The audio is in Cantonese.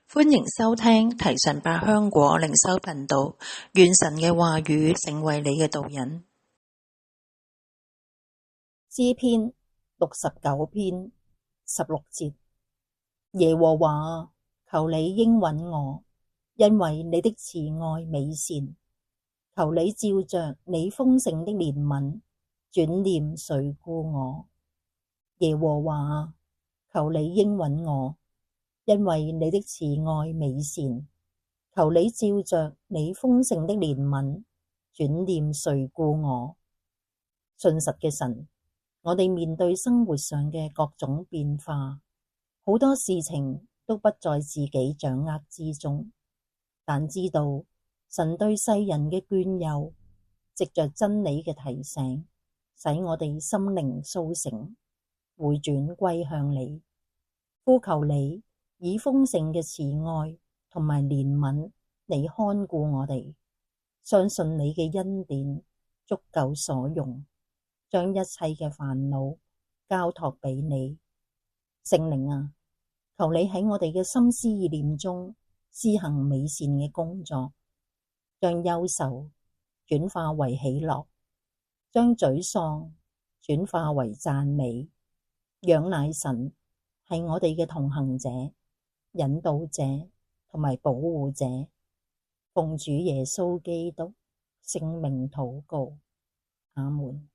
歡迎收聽提神百香果靈修頻道，願神嘅話語成為你嘅導引。詩篇69篇16節，耶和華，求你應允我，因為你的慈愛美善。求你照着你豐盛的憐憫，轉念垂顧我。耶和華，求你應允我，因為你的慈愛美善。求你照着你豐盛的憐憫，轉念垂顧我。信實嘅神，我哋面對生活上嘅各種變化，好多事情都不在自己掌握之中，但知道神對世人嘅眷佑，藉着真理嘅提醒，使我哋心靈甦醒，回轉歸向你。呼求你以豐盛嘅慈愛同埋憐憫嚟看顧我哋，相信你嘅恩典足夠所用，將一切嘅煩惱交託俾你。聖靈啊，求你喺我哋嘅心思意念中施行美善嘅工作，將憂愁轉化為喜樂，將沮喪轉化為讚美。仰賴神係我哋嘅同行者、引導者同埋保護者。奉主耶穌基督聖名禱告，阿門。